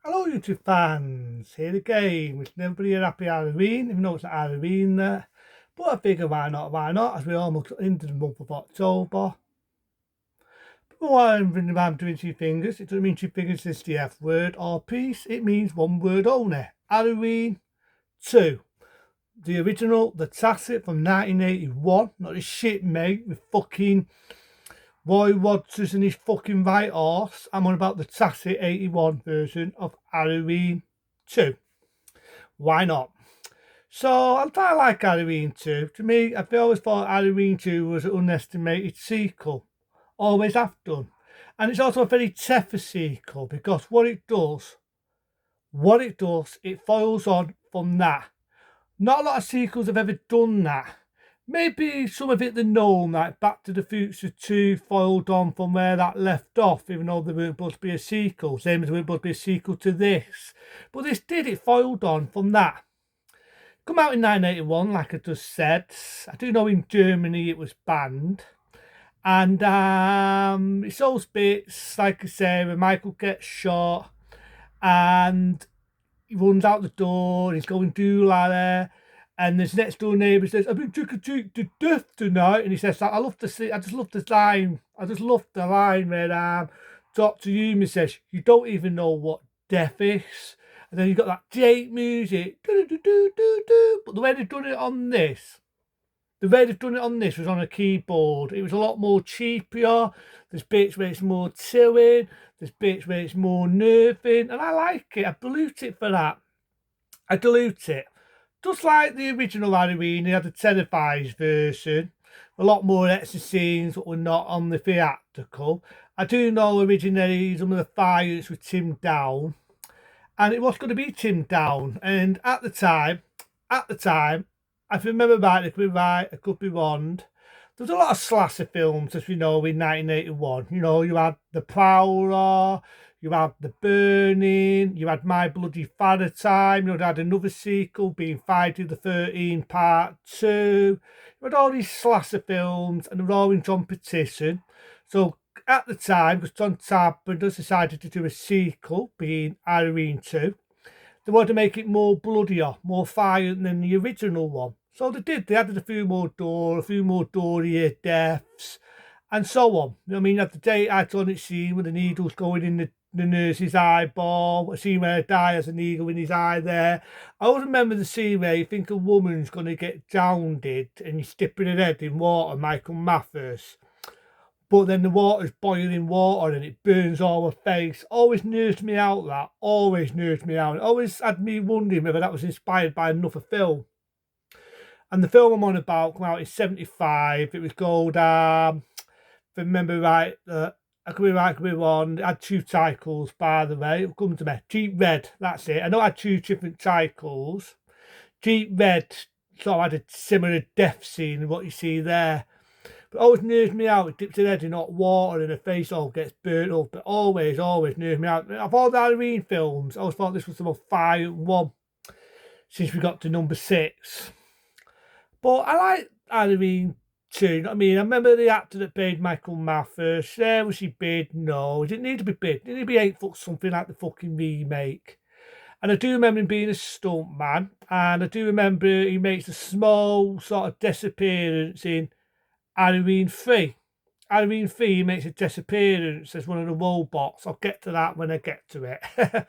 Hello YouTube fans, here again, wishing everybody a happy Halloween, even though it's not Halloween there. But I figure why not, as we're almost into the month of October. But when I'm doing two fingers, it doesn't mean two fingers is the F word or piece, it means one word only. Halloween 2. The original, the tacit from 1981, not the shit mate with fucking Roy Waters and his fucking right horse. I'm on about the tacit 81 version of Halloween 2. Why not? So I like Halloween 2. To me, I've always thought Halloween 2 was an underestimated sequel. Always have done. And it's also a very tougher sequel because it follows on from that. Not a lot of sequels have ever done that. Maybe some of it the known, like Back to the Future 2 followed on from where that left off, even though there weren't supposed to be a sequel, same as there weren't supposed to be a sequel to this. But this did, it followed on from that. Come out in 1981, like I just said. I do know in Germany it was banned. And it's those bits, like I say, when Michael gets shot and he runs out the door and he's going to ladder. And this next door neighbour says, I've been trick or treat to death tonight. And he says, I just love the line. I just love the line where Dr. Yumi says, you don't even know what death is. And then you've got that Jake music. But the way they've done it on this, was on a keyboard. It was a lot more cheaper. There's bits where it's more chilling. There's bits where it's more nerving. And I like it. I dilute it for that. I dilute it. Just like the original Halloween, they had the televised version. A lot more extra scenes that were not on the theatrical. I do know originally some of the fights with Tim Down. And it was going to be Tim Down. And at the time, if I remember right, I could be wrong. There was a lot of slasher films, as we know, in 1981. You know, you had The Prowler, you had The Burning, you had My Bloody Father Time, you had another sequel being Friday the 13th Part 2. You had all these slasher films, and they were all in competition. So at the time, because John Carpenter decided to do a sequel, being Halloween 2, they wanted to make it more bloodier, more violent than the original one. So they did. They added a few more doorier deaths, and so on. You know what I mean? At the day iconic scene with the needles going in the nurse's eyeball, a scene where a guy has a needle in his eye there. I always remember the scene where you think a woman's going to get drowned and you're dipping her head in water, Michael Mathers. But then the water's boiling water and it burns all her face. Always nerves me out, that. Always nerves me out. It always had me wondering whether that was inspired by another film. And the film I'm on about came out in 75. It was called, if I remember right, I could be right, I could be wrong. It had two titles, by the way. It'll come to me. Jeep Red, that's it. I know it had two different titles. Jeep Red sort of had a similar death scene in what you see there. But always nerves me out. It dips her head in hot water and her face all gets burnt up. But always nerves me out. Of all the Halloween films, I always thought this was the most violent one since we got to number 6. But I like Halloween 2, you know what I mean? I remember the actor that played Michael Mathers. Yeah, was he big? No. He didn't need to be big. He didn't need to be 8 foot something like the fucking remake. And I do remember him being a stunt man. And I do remember he makes a small sort of disappearance in Halloween 3. Halloween 3, he makes a disappearance as one of the robots. I'll get to that when I get to it.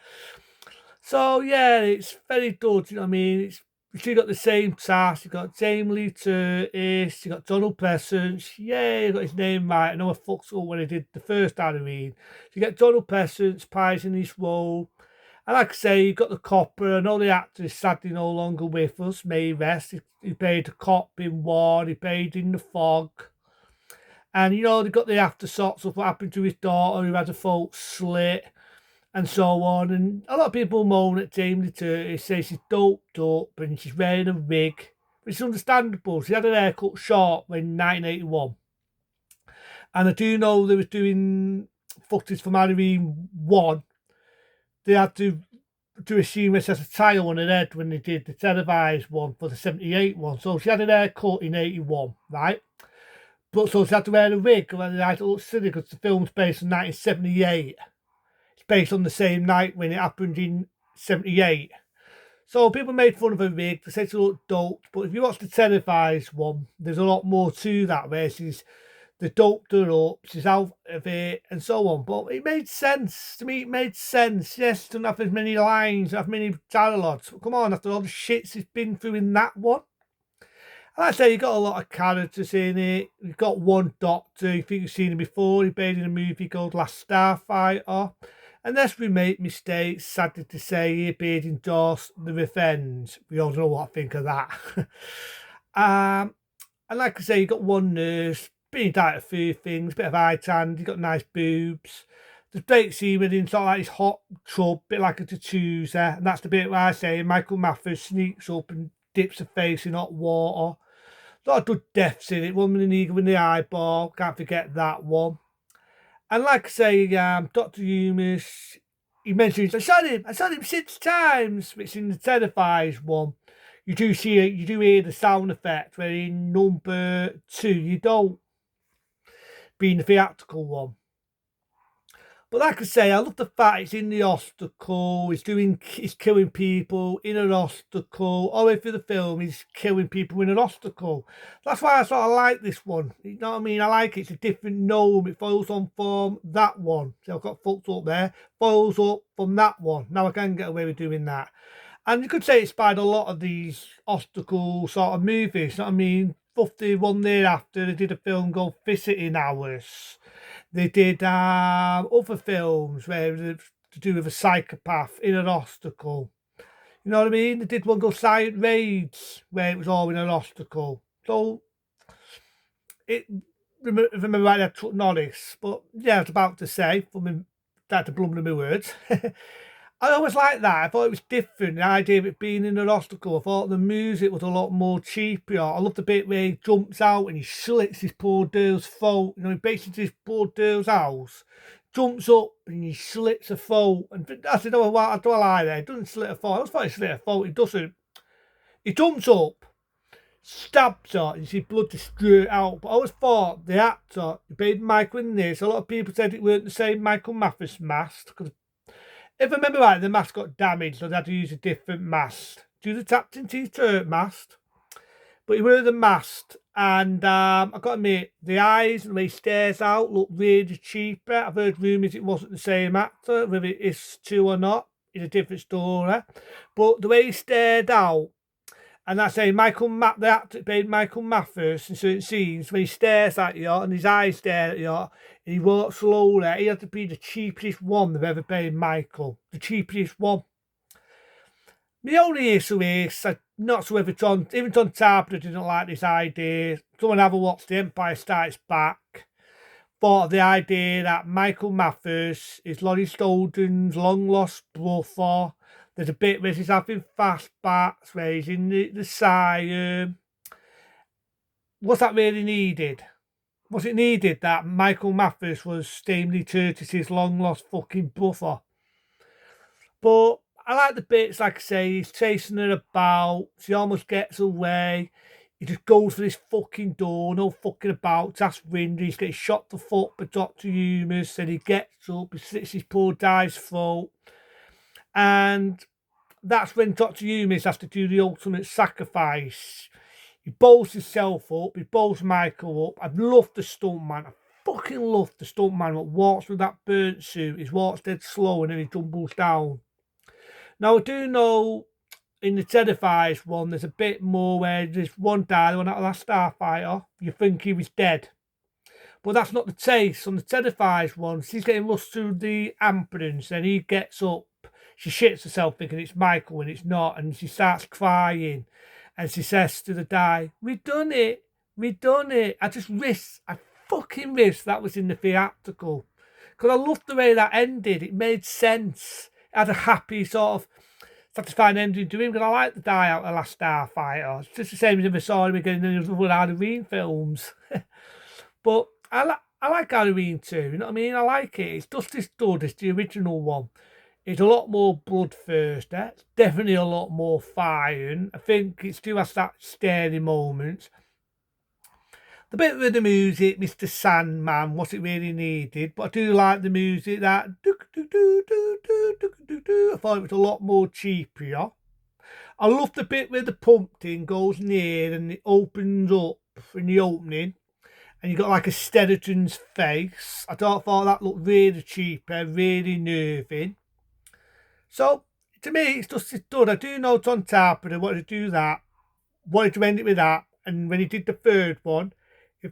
So, yeah, it's very good, you know what I mean? You still got the same cast. You've got Jamie Lee Curtis, you've got Donald Pleasance. Yeah, you got his name right. I know I fucked up when I did the first Halloween. So you get Donald Pleasance, Pies in his role. And like I say, you've got the copper. I know the actor is sadly no longer with us, may rest. He played a cop in War, he played in The Fog. And, you know, they've got the aftershocks of what happened to his daughter who had a throat slit and so on. And a lot of people moan at Jamie Lee Curtis, say she's doped up and she's wearing a wig. But it's understandable. She had her hair cut short in 1981. And I do know they were doing footage from Halloween 1. They had to do a scene where she has a tile on her head when they did the televised one for the 78 one. So she had an haircut in 81, right? But so she had to wear a wig, and I thought it looks silly because the film's based on 1978. It's based on the same night when it happened in 78. So people made fun of her wig. They said she looked doped, but if you watch the televised one, there's a lot more to that where they doped her up, she's out of it, and so on. But it made sense to me. It made sense. Yes, doesn't have as many lines, have many dialogues. But come on, after all the shit she's been through in that one. Like I say, you got a lot of characters in it. You've got one doctor. You think you've seen him before. He played in a movie called Last Starfighter. Unless we make mistakes, sadly to say, he appeared in Jaws the Revenge. We all know what I think of that. And like I say, you got one nurse, being died a few things, bit of eye tan, you got nice boobs. There's great scene with him, sort of like his hot chub, bit like a chooser. And that's the bit where I say Michael Mathers sneaks up and dips her face in hot water. A lot of good deaths in it. One with an eagle in the eyeball, can't forget that one. And like I say, Dr. Humus, he mentions, I shot him 6 times, which in the televised one, you do hear the sound effect, where in number 2, you don't, being the theatrical one. But like I say, I love the fact it's in the obstacle, he's killing people in an obstacle. All the way through the film, he's killing people in an obstacle. That's why I sort of like this one. You know what I mean? I like it. It's a different gnome. It follows on from that one. So I've got fucked up there. Follows up from that one. Now I can get away with doing that. And you could say it inspired a lot of these obstacle sort of movies. You know what I mean? 51 thereafter, they did a film called Visiting Hours. They did other films where to do with a psychopath in an obstacle. You know what I mean? They did one called Silent Raids where it was all in an obstacle. So, remember right, I took Norris. But yeah, I was about to say, started to blumber my words. I always liked that. I thought it was different, the idea of it being in an obstacle. I thought the music was a lot more cheaper. I love the bit where he jumps out and he slits his poor girl's throat. You know, he breaks into his poor girl's house, jumps up and he slits her throat. And I said, oh, well, I don't like that. He doesn't slit her throat. I always thought he slit her throat. He doesn't. He jumps up, stabs her, and you see blood just straight out. But I always thought the actor, he played Michael in this. A lot of people said it weren't the same Michael Mathers mask, because if I remember right, the mask got damaged, so they had to use a different mask. Do the Captain T-shirt mask. But he wore the mask, and I've got to admit, the eyes and the way he stares out look really cheaper. I've heard rumours it wasn't the same actor, whether it is true or not. It's a different story. But the way he stared out, and that's saying the actor played Michael Mathers in certain scenes, when he stares at you and his eyes stare at you and he walks slowly, he had to be the cheapest one they've ever played Michael. The cheapest one. The only issue is, not so even John Carpenter didn't like this idea. Someone ever watched The Empire Strikes Back, thought of the idea that Michael Mathers is Laurie Strode long lost brother. There's a bit where he's having flashbacks, where he's in the asylum. Was that really needed? Was it needed that Michael Mathers was Stanley Curtis's long lost fucking brother? But I like the bits, like I say, he's chasing her about, she almost gets away. He just goes for this fucking door, no fucking about. That's windy. He's getting shot the foot by Dr. Humus, and he gets up, he slits his poor guy's throat. And that's when Dr. Humis has to do the ultimate sacrifice. He bowls himself up, he bowls Michael up. I love the stuntman. I fucking love the stuntman that walks with that burnt suit. He walks dead slow and then he tumbles down. Now, I do know in the televised one, there's a bit more where there's one guy, the one out of Last Starfighter, you think he was dead. But that's not the case. On the televised one, she's getting rushed through the ambulance and he gets up. She shits herself thinking it's Michael and it's not, and she starts crying and she says to the guy, we done it. I fucking wish that was in the theatrical, because I loved the way that ended. It made sense. It had a happy sort of satisfying ending to him, because I like the guy out of The Last Starfighter. It's just the same as if I saw him again in the other Halloween films. But I like Halloween too, you know what I mean? I like it. It's just as good as the original one. It's a lot more bloodthirsty. It's definitely a lot more firing. I think it still has that scary moment. The bit with the music, Mr. Sandman, wasn't really needed, but I do like the music. That I thought it was a lot more cheaper. I love the bit where the pumpkin goes near and it opens up in the opening, and you got like a skeleton's face. I thought that looked really cheaper, really nerving. So to me, it's just done. I do know Tom Tarpenter wanted to do that, wanted to end it with that, and when he did the third one, if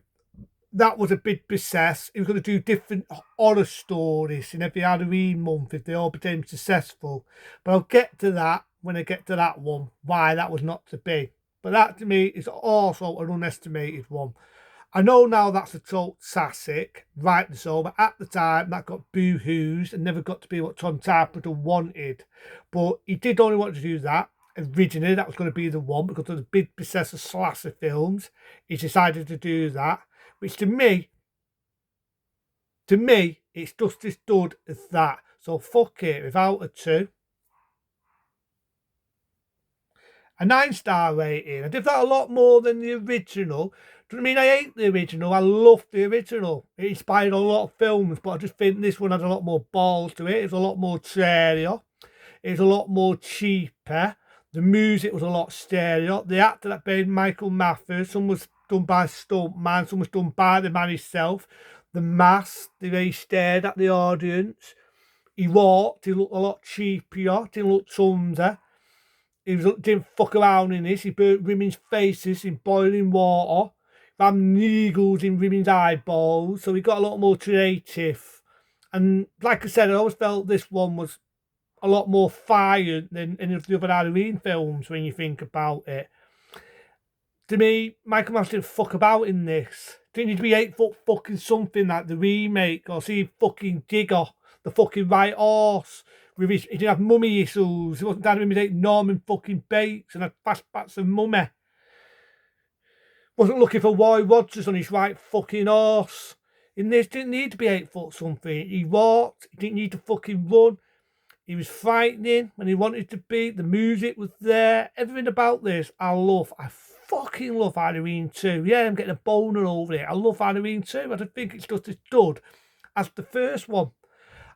that was a big success, he was going to do different horror stories in every Halloween month if they all became successful. But I'll get to that when I get to that one, why that was not to be. But that to me is also an unestimated one. I know now that's a total classic, rightly so, but at the time that got boo-hoos and never got to be what Tom Tarpenter wanted. But he did only want to do that. Originally, that was going to be the one because of the big success of slasher films. He decided to do that, which to me, it's just as good as that. So fuck it, without a 2. A 9-star rating. I did that a lot more than the original. Do you know what I mean? I hate the original. I love the original. It inspired a lot of films, but I just think this one had a lot more balls to it. It was a lot more scarier. It was a lot more cheaper. The music was a lot scarier. The actor that played Michael Mathers, some was done by stuntman, some was done by the man himself. The mask, the way he stared at the audience. He walked, he looked a lot cheaper, didn't look clumsy. He didn't fuck around in this. He burnt women's faces in boiling water. Had needles in women's eyeballs. So he got a lot more creative. And like I said, I always felt this one was a lot more fire than any of the other Halloween films when you think about it. To me, Michael Myers didn't fuck about in this. Didn't need to be 8 foot fucking something like the remake or see fucking Digger, the fucking right horse. With his, he didn't have mummy issues. He wasn't down to imitate Norman fucking Bates and had flashbacks of mummy. Wasn't looking for Roy Rogers on his right fucking horse. In this, didn't need to be 8 foot something. He walked. He didn't need to fucking run. He was frightening when he wanted to be. The music was there. Everything about this, I love. I fucking love Halloween 2. Yeah, I'm getting a boner over it. I love Halloween 2. I don't think it's just as good as the first one.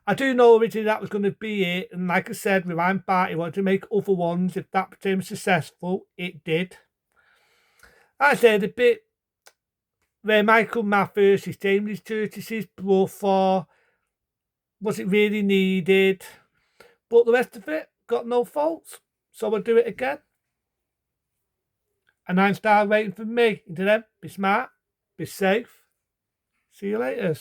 I do know originally that was going to be it. And like I said, Rewind Party wanted to make other ones. If that became successful, it did. I said the bit where Michael Mathers, his Jamie Lee Curtis's brother, was it really needed? But the rest of it got no faults. So I'll do it again. A 9-star rating from me. Into them, be smart, be safe. See you later.